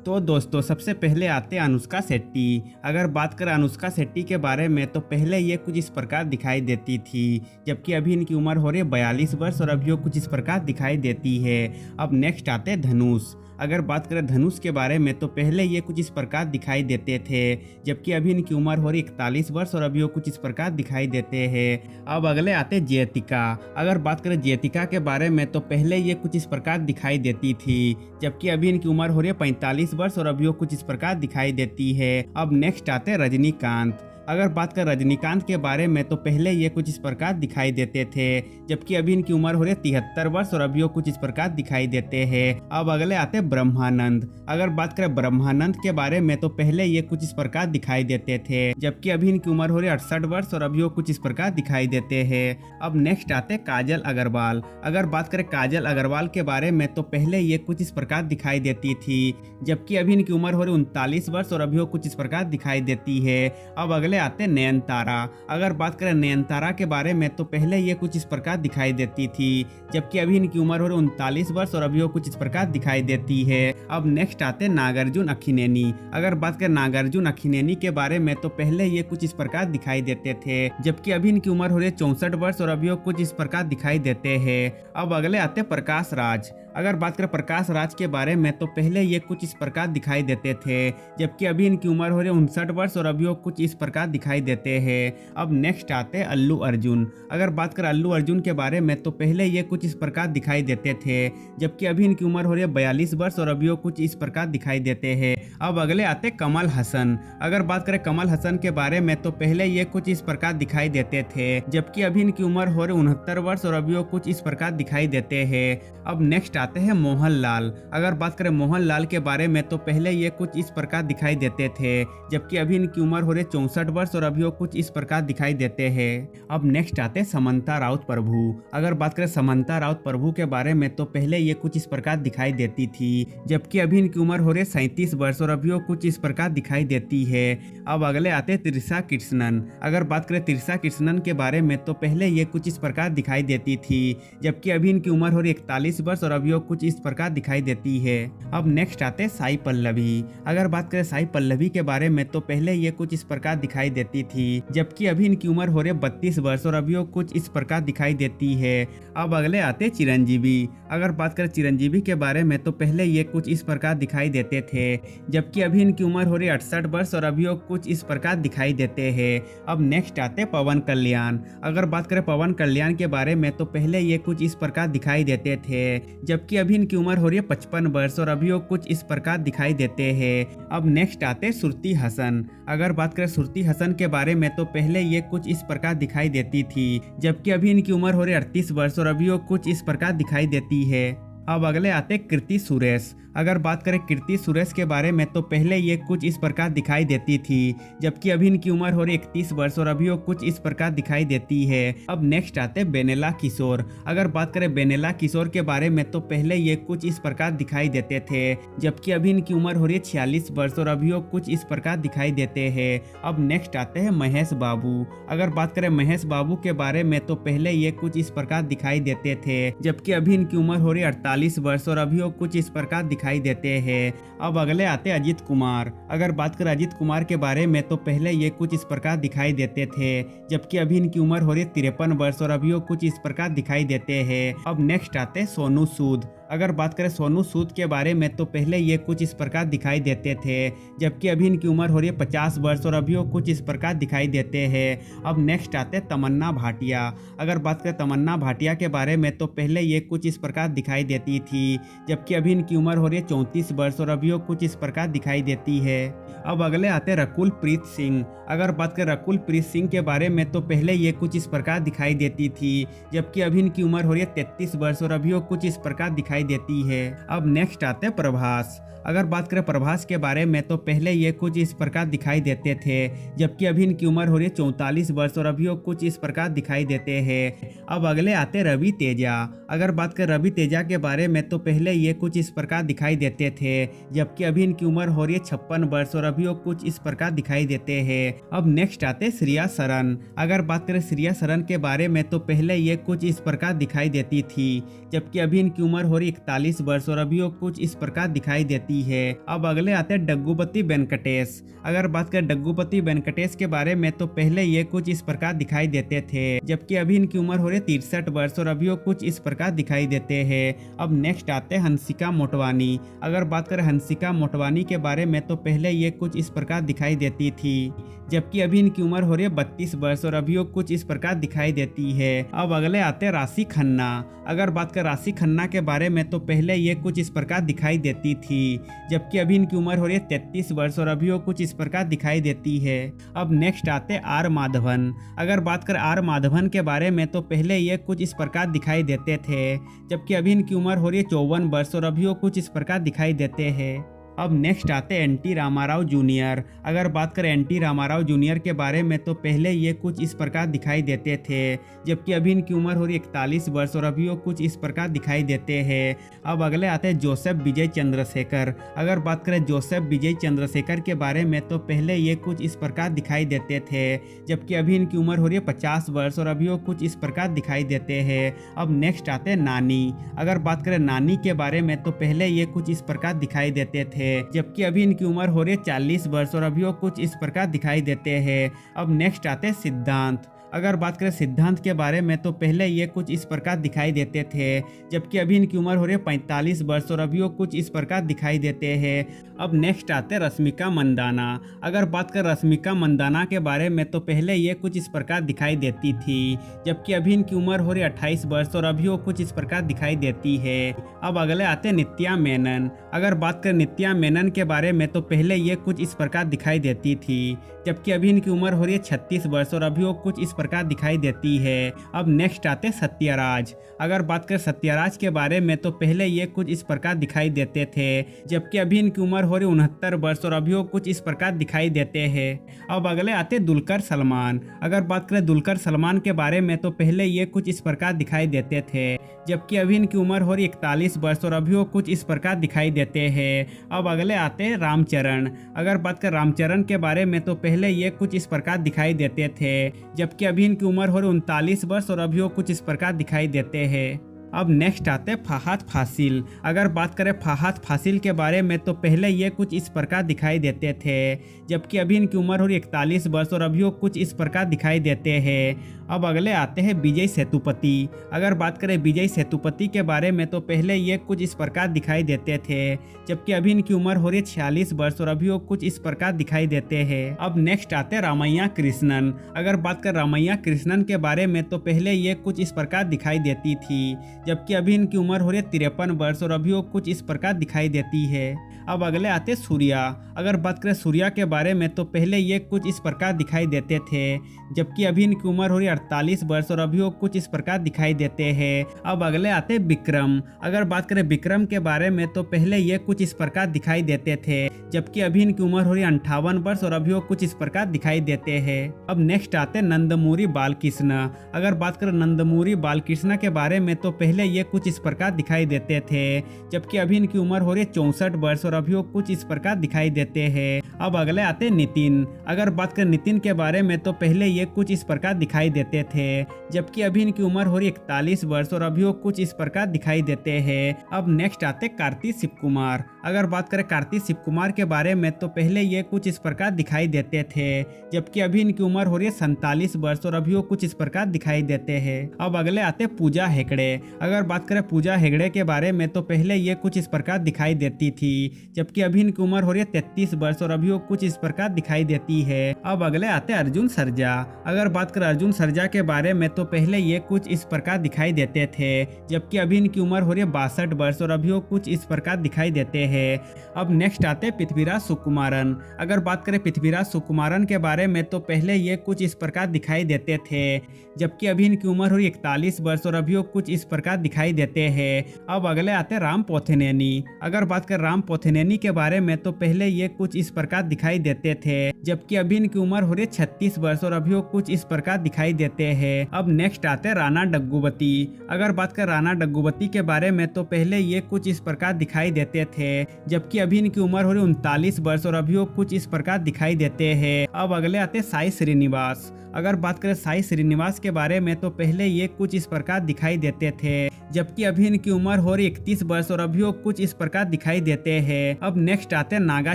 तो दोस्तों सबसे पहले आते हैं अनुष्का शेट्टी। अगर बात करें अनुष्का शेट्टी के बारे में तो पहले ये कुछ इस प्रकार दिखाई देती थी, जबकि अभी इनकी उम्र हो रही है 42 वर्ष और अभी वो कुछ इस प्रकार दिखाई देती है। अब नेक्स्ट आते हैं धनुष। अगर बात करें धनुष के बारे में तो पहले ये कुछ इस प्रकार दिखाई देते थे, जबकि अभी इनकी उम्र हो रही 41 वर्ष और अभी वो कुछ इस प्रकार दिखाई देते हैं। अब अगले आते ज्योतिका। अगर बात करें ज्योतिका के बारे में तो पहले ये कुछ इस प्रकार दिखाई देती थी, जबकि अभी इनकी उम्र हो रही है 45 वर्ष और अभी वो कुछ इस प्रकार दिखाई देती है। अब नेक्स्ट आते रजनीकांत। अगर बात करें रजनीकांत के बारे में तो पहले ये कुछ इस प्रकार दिखाई देते थे, जबकि अभी इनकी उम्र हो रही है 73 वर्ष और अभी वो कुछ इस प्रकार दिखाई देते हैं। अब अगले आते ब्रह्मानंद। अगर बात करें ब्रह्मानंद के बारे में तो पहले ये कुछ इस प्रकार दिखाई देते थे, जबकि अभी इनकी उम्र हो रही है 68 वर्ष और अभी वो कुछ इस प्रकार दिखाई देते हैं। अब नेक्स्ट आते काजल अग्रवाल। अगर बात करें काजल अग्रवाल के बारे में तो पहले ये कुछ इस प्रकार दिखाई देती थी, जबकि अभी इनकी उम्र हो रही 39 वर्ष और अभी वो कुछ इस प्रकार दिखाई देती है। अब अगले आते नयनतारा। अगर बात करें नयनतारा के बारे में तो पहले ये कुछ इस प्रकार दिखाई देती थी, जबकि अभी इनकी उम्र हो रही 39 वर्ष और अभी वो कुछ इस प्रकार दिखाई देती है। अब नेक्स्ट आते नागार्जुन अक्खिनेनी। अगर बात करें नागार्जुन अक्खिनेनी के बारे में तो पहले ये कुछ इस प्रकार दिखाई देते थे, जबकि अभी इनकी उम्र हो रही है 64 वर्ष और अभी वो कुछ इस प्रकार दिखाई देते हैं। अब अगले आते प्रकाश राज। अगर बात करें प्रकाश राज के बारे में तो पहले ये कुछ इस प्रकार दिखाई देते थे, जबकि अभी इनकी उम्र हो रही है 59 वर्ष और अभी वो कुछ इस प्रकार दिखाई देते हैं। अब नेक्स्ट आते अल्लू अर्जुन। अगर बात करें अल्लू अर्जुन के बारे में तो पहले ये कुछ इस प्रकार दिखाई देते थे, जबकि अभी इनकी उम्र हो रही है 42 वर्ष और अभी वो कुछ इस प्रकार दिखाई देते हैं। अब अगले आते कमल हसन। अगर बात करें कमल हसन के बारे में तो पहले ये कुछ इस प्रकार दिखाई देते थे, जबकि अभी इनकी उम्र हो रही 69 वर्ष और अभी वो कुछ इस प्रकार दिखाई देते हैं। अब नेक्स्ट आते हैं मोहनलाल। अगर बात करें मोहनलाल के बारे में तो पहले ये कुछ इस प्रकार दिखाई देते थे, जबकि अभी इनकी उम्र हो रही 64 वर्ष और अभी वो कुछ इस प्रकार दिखाई देते हैं। अब नेक्स्ट आते समंता राउत प्रभु। अगर बात करें समंता राउत प्रभु के बारे में तो पहले ये कुछ इस प्रकार दिखाई देती थी, जबकि अभी इनकी उम्र हो रही 37 वर्ष और अभी वो कुछ इस प्रकार दिखाई देती है। अब अगले आते त्रिशा कृष्णन। अगर बात करें त्रिशा कृष्णन के बारे में तो पहले ये कुछ इस प्रकार दिखाई देती थी, जबकि अभी इनकी उम्र हो रही 41 वर्ष और अभी वो कुछ इस प्रकार दिखाई देती है। अब नेक्स्ट आते साई पल्लवी। अगर बात करें साई पल्लवी के बारे में तो पहले ये कुछ इस प्रकार दिखाई देती थी, जबकि अभी इनकी उम्र हो रही है 32 वर्ष और अभी वो कुछ इस प्रकार दिखाई देती है। अब अगले आते चिरंजीवी। अगर बात करें चिरंजीवी के बारे में तो पहले ये कुछ इस प्रकार दिखाई देते थे, जबकि अभी इनकी उम्र हो रही है 68 वर्ष और अभी वो कुछ इस प्रकार दिखाई देते हैं। अब नेक्स्ट आते पवन कल्याण। अगर बात करें पवन कल्याण के बारे में तो पहले ये कुछ इस प्रकार दिखाई देते थे, जबकि अभी इनकी उम्र हो रही है 55 वर्ष और अभी वो कुछ इस प्रकार दिखाई देते हैं। अब नेक्स्ट आते श्रुति हसन। अगर बात करें श्रुति हसन के बारे में तो पहले ये कुछ इस प्रकार दिखाई देती थी, जबकि अभी इनकी उम्र हो रही है 38 वर्ष और अभी वो कुछ इस प्रकार दिखाई देती है। अब अगले आते कृति सुरेश। अगर बात करें कृति सुरेश के बारे में तो पहले ये कुछ इस प्रकार दिखाई देती थी, जबकि अभी इनकी उम्र हो रही 31 वर्ष और अभी वो कुछ इस प्रकार दिखाई देती है। अब नेक्स्ट आते बेनेला किशोर। अगर बात करें बेनेला किशोर के बारे में तो पहले ये कुछ इस प्रकार दिखाई देते थे, जबकि अभी इनकी उम्र हो रही है 46 वर्ष और अभी वो कुछ इस प्रकार दिखाई देते हैं। अब नेक्स्ट आते हैं महेश बाबू। अगर बात करें महेश बाबू के बारे में तो पहले ये कुछ इस प्रकार दिखाई देते थे, जबकि अभी इनकी उम्र हो रही है 48 वर्ष और अभी वो कुछ इस प्रकार दिखाई देते हैं। अब अगले आते अजित कुमार। अगर बात करें अजित कुमार के बारे में तो पहले ये कुछ इस प्रकार दिखाई देते थे, जबकि अभी इनकी उम्र हो रही है 53 वर्ष और अभी वो कुछ इस प्रकार दिखाई देते हैं। अब नेक्स्ट आते सोनू सूद। अगर बात करें सोनू सूद के बारे में तो पहले ये कुछ इस प्रकार दिखाई देते थे, जबकि अभी इनकी उम्र हो रही है 50 वर्ष और अभी वो कुछ इस प्रकार दिखाई देते हैं। अब नेक्स्ट आते तमन्ना भाटिया। अगर बात करें तमन्ना भाटिया के बारे में तो पहले ये कुछ इस प्रकार दिखाई देती थी, जबकि अभी इनकी उम्र हो रही है 34 वर्ष और अभी वो कुछ इस प्रकार दिखाई देती है। अब अगले आते रकुल प्रीत सिंह। अगर बात करें रकुल प्रीत सिंह के बारे में तो पहले ये कुछ इस प्रकार दिखाई देती थी, जबकि अभी इनकी उम्र हो रही है 33 वर्ष और अभी वो कुछ इस प्रकार दिखाई देती है। अब नेक्स्ट आते प्रभास। अगर बात करें प्रभास के बारे में तो पहले ये कुछ इस प्रकार दिखाई देते थे, जबकि अभी इनकी उम्र हो रही है 44 वर्ष और अभी वो कुछ इस प्रकार दिखाई देते हैं। अब अगले आते रवि तेजा। अगर बात करें रवि तेजा के बारे में तो पहले ये कुछ इस प्रकार दिखाई देते थे, जबकि अभी इनकी उम्र हो रही है 56 वर्ष और अभी वो कुछ इस प्रकार दिखाई देते हैं। अब नेक्स्ट आते श्रेया सरन। अगर बात करें श्रेया सरन के बारे में तो पहले ये कुछ इस प्रकार दिखाई देती थी, जबकि अभी इनकी उम्र हो रही 41 वर्ष और अभी वो कुछ इस प्रकार दिखाई देती देती है। अब अगले आते हैं डग्गुबती वेंकटेश। अगर बात करें डग्गुबती वेंकटेश के बारे में तो पहले ये कुछ इस प्रकार दिखाई देते थे, जबकि अभी इनकी उम्र हो रही 63 वर्ष और अभी वो कुछ इस प्रकार दिखाई देते हैं। अब नेक्स्ट आते हैं हंसिका मोटवानी। अगर बात करें हंसिका मोटवानी के बारे में तो पहले ये कुछ इस प्रकार दिखाई देती थी, जबकि अभी इनकी उम्र हो रही है 32 वर्ष और अभी वो कुछ इस प्रकार दिखाई देती है। अब अगले आते हैं राशि खन्ना। अगर बात करें राशि खन्ना के बारे में तो पहले ये कुछ इस प्रकार दिखाई देती थी, जबकि अभी इनकी उम्र हो रही है 33 वर्ष और अभी वो कुछ इस प्रकार दिखाई देती है। अब नेक्स्ट आते हैं आर माधवन। अगर बात करें आर माधवन के बारे में तो पहले ये कुछ इस प्रकार दिखाई देते थे, जबकि अभी इनकी उम्र हो रही है 54 वर्ष और अभी वो कुछ इस प्रकार दिखाई देते हैं। अब नेक्स्ट आते हैं एन टी रामाराव जूनियर। अगर बात करें एन टी रामाराव जूनियर के बारे में तो पहले ये कुछ इस प्रकार दिखाई देते थे, जबकि अभी इनकी उम्र हो रही है 41 वर्ष और अभी वो कुछ इस प्रकार दिखाई देते हैं। अब अगले आते हैं जोसेफ विजय चंद्रशेखर। अगर बात करें जोसेफ विजय चंद्रशेखर के बारे में तो पहले ये कुछ इस प्रकार दिखाई देते थे, जबकि अभी इनकी उम्र हो रही है 50 वर्ष और अभी वो कुछ इस प्रकार दिखाई देते हैं। अब नेक्स्ट आते हैं नानी। अगर बात करें नानी के बारे में तो पहले ये कुछ इस प्रकार दिखाई देते थे, जबकि अभी इनकी उम्र हो रही है 40 वर्ष और अभी वो कुछ इस प्रकार दिखाई देते हैं। अब नेक्स्ट आते हैं सिद्धांत। अगर बात करें सिद्धांत के बारे में तो पहले ये कुछ इस प्रकार दिखाई देते थे, जबकि अभी इनकी उम्र हो रही है 45 वर्ष और अभी वो कुछ इस प्रकार दिखाई देते हैं। अब नेक्स्ट आते हैं रश्मिका मंदाना। अगर बात करें रश्मिका मंदाना के बारे में तो पहले ये कुछ इस प्रकार दिखाई देती थी, जबकि अभी इनकी उम्र हो रही है 28 वर्ष और अभी वो कुछ इस प्रकार दिखाई देती है। अब अगले आते हैं नित्या मेनन। अगर बात करें नित्या मेनन के बारे में तो पहले ये कुछ इस प्रकार दिखाई देती थी, जबकि अभी इनकी उम्र हो रही है 36 वर्ष और अभी वो कुछ इस प्रकार दिखाई देती है। अब नेक्स्ट आते सत्यराज। अगर बात करें सत्यराज के बारे में तो पहले ये कुछ इस प्रकार दिखाई देते थे, जबकि अभी इनकी उम्र हो रही 69 वर्ष और अभी वो कुछ इस प्रकार दिखाई देते हैं। अब अगले आते दुलकर सलमान। अगर बात करें दुलकर सलमान के बारे में तो पहले ये कुछ इस प्रकार दिखाई देते थे, जबकि अभी इनकी उम्र हो रही 41 वर्ष और अभी वो कुछ इस प्रकार दिखाई देते हैं। अब अगले आते हैं रामचरण। अगर बात करें रामचरण के बारे में तो पहले ये कुछ इस प्रकार दिखाई देते थे, जबकि अभी इनकी उम्र हो रही 39 वर्ष और अभी वो कुछ इस प्रकार दिखाई देते हैं। अब नेक्स्ट आते हैं फहाद फासिल। अगर बात करें फहाद फासिल के बारे में तो पहले ये कुछ इस प्रकार दिखाई देते थे, जबकि अभी इनकी उम्र हो रही 41 वर्ष और अभी वो कुछ इस प्रकार दिखाई देते हैं। अब अगले आते हैं विजय सेतुपति। अगर बात करें विजय सेतुपति के बारे में तो पहले ये कुछ इस प्रकार दिखाई देते थे, जबकि अभी इनकी उम्र हो रही है 46 वर्ष और अभी वो कुछ इस प्रकार दिखाई देते हैं। अब नेक्स्ट आते हैं रामैया कृष्णन। अगर बात करें रामैया कृष्णन के बारे में तो पहले ये कुछ इस प्रकार दिखाई देती थी, जबकि अभी इनकी उम्र हो रही है 53 वर्ष और अभी वो कुछ इस प्रकार दिखाई देती है। अब अगले आते सूर्या। अगर बात करें सूर्या के बारे में तो पहले ये कुछ इस प्रकार दिखाई देते थे, जबकि अभी इनकी उम्र हो रही है 48 वर्ष और अभी वो कुछ इस प्रकार दिखाई देते हैं। अब अगले आते विक्रम। अगर बात करें विक्रम के बारे में तो पहले ये कुछ इस प्रकार दिखाई देते थे, जबकि अभी इनकी उम्र हो रही है 58 वर्ष और अभी वो कुछ इस प्रकार दिखाई देते हैं। अब नेक्स्ट आते नंदमूरी बालकृष्ण। अगर बात करें नंदमूरी बालकृष्ण के बारे में तो पहले ये कुछ इस प्रकार दिखाई देते थे, जबकि अभी इनकी उम्र हो रही है 64 वर्ष और अभी वो कुछ इस प्रकार दिखाई देते हैं। अब अगले आते नितिन। अगर बात करें नितिन के बारे में तो पहले ये कुछ इस प्रकार दिखाई देते थे, जबकि अभी इनकी उम्र हो रही है 41 वर्ष और अभी वो कुछ इस प्रकार दिखाई देते हैं। अब नेक्स्ट आते कार्तिक शिव कुमार। अगर बात करें कार्तिक शिव कुमार के बारे में तो पहले ये कुछ इस प्रकार दिखाई देते थे, जबकि अभी इनकी उम्र हो रही है 47 वर्ष और अभी वो कुछ इस प्रकार दिखाई देते हैं। अब अगले आते पूजा हेगड़े। अगर बात करें पूजा हेगड़े के बारे में तो पहले ये कुछ इस प्रकार दिखाई देती थी, जबकि अभी इनकी उम्र हो रही है 33 वर्ष और अभी वो कुछ इस प्रकार दिखाई देती है। अब अगले आते अर्जुन सरजा। अगर बात करें अर्जुन सरजा के बारे में तो पहले ये कुछ इस प्रकार दिखाई देते थे, जबकि अभी इनकी उम्र हो रही है 62 वर्ष और अभी वो कुछ इस प्रकार दिखाई देते हैं। अब नेक्स्ट आते पृथ्वीराज सुकुमारन। अगर बात करें पृथ्वीराज सुकुमारन के बारे में तो पहले ये कुछ इस प्रकार दिखाई देते थे, जबकि अभी इनकी उम्र हो रही है 41 वर्ष और अभी वो कुछ इस प्रकार दिखाई देते हैं। अब अगले आते राम पोथेनेनी। अगर बात करें राम पोथेनेनी के बारे में तो पहले ये कुछ इस प्रकार दिखाई देते थे, जबकि अभी इनकी उम्र हो रही है 36 वर्ष और अभी वो कुछ इस प्रकार दिखाई देते हैं। अब नेक्स्ट आते राणा डग्गुबती। अगर बात करें राणा डग्गुबती के बारे में तो पहले ये कुछ इस प्रकार दिखाई देते थे, जबकि अभी इनकी उम्र हो रही 39 वर्ष और अभी वो कुछ इस प्रकार दिखाई देते हैं। अब अगले आते साई श्रीनिवास। अगर बात करें साई श्रीनिवास के बारे में तो पहले ये कुछ इस प्रकार दिखाई देते थे, जबकि अभी इनकी उम्र हो रही 31 वर्ष और अभी वो कुछ इस प्रकार दिखाई देते हैं। अब नेक्स्ट आते हैं नागा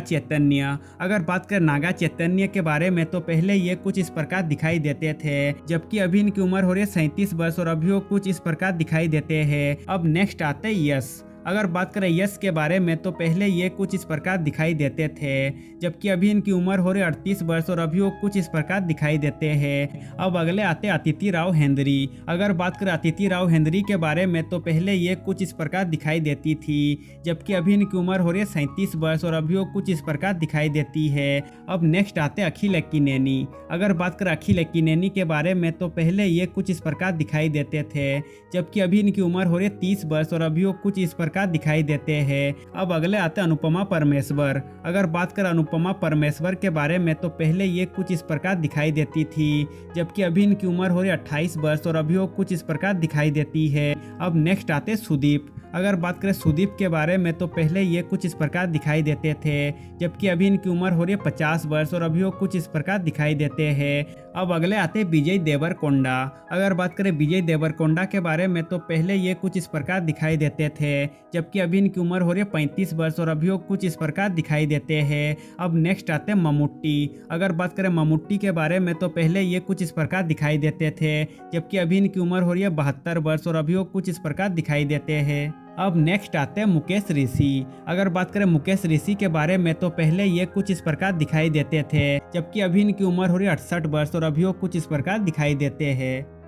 चैतन्य। अगर बात करें नागा चैतन्य के बारे में तो पहले ये कुछ इस प्रकार दिखाई देते थे, जबकि अभी इनकी उम्र हो रही है 37 वर्ष और अभी वो कुछ इस प्रकार दिखाई देते हैं। अब नेक्स्ट आते हैं यश। अगर बात करें यश के बारे में तो पहले ये कुछ इस प्रकार दिखाई देते थे, जबकि अभी इनकी उम्र हो रही 38 वर्ष और अभी वो कुछ इस प्रकार दिखाई देते हैं। अब अगले आते अतिथि राव हेंद्री। अगर बात करें अतिथि राव हेंद्री के बारे में तो पहले ये कुछ इस प्रकार दिखाई देती थी, जबकि अभी इनकी उम्र हो रही है 37 वर्ष और अभी वो कुछ इस प्रकार दिखाई देती है। अब नेक्स्ट आते अखिल एक्किनेनी। अगर बात करें अखिल एक्किनेनी के बारे में तो पहले ये कुछ इस प्रकार दिखाई देते थे, जबकि अभी इनकी उम्र हो रही है 30 वर्ष और अभी वो कुछ इस प्रकार दिखाई देते हैं। अब अगले आते अनुपमा परमेश्वर। अगर बात करें अनुपमा परमेश्वर के बारे में तो पहले ये कुछ इस प्रकार दिखाई देती थी, जबकि अभी इनकी उम्र हो रही है 28 वर्ष और अभी वो कुछ इस प्रकार दिखाई देती है। अब नेक्स्ट आते सुदीप। अगर बात करें सुदीप के बारे में तो पहले ये कुछ इस प्रकार दिखाई देते थे, जबकि अभी इनकी उम्र हो रही है 50 वर्ष और अभी वो कुछ इस प्रकार दिखाई देते हैं। अब अगले आते विजय देवरकोंडा। अगर बात करें विजय देवरकोंडा के बारे में तो पहले ये कुछ इस प्रकार दिखाई देते थे, जबकि अभी इनकी उम्र हो रही है 35 वर्ष और अभी वो कुछ इस प्रकार दिखाई देते हैं। अब नेक्स्ट आते हैं मम्मूटी। अगर बात करें मम्मूटी के बारे में तो पहले ये कुछ इस प्रकार दिखाई देते थे, जबकि अभी इनकी उम्र हो रही है 72 वर्ष और अभी वो कुछ इस प्रकार दिखाई देते हैं। अब नेक्स्ट आते हैं मुकेश ऋषि। अगर बात करें मुकेश ऋषि के बारे में तो पहले ये कुछ इस प्रकार दिखाई देते थे, जबकि अभी इनकी उम्र हो रही है 68 वर्ष और अभी वो कुछ इस प्रकार दिखाई देते हैं।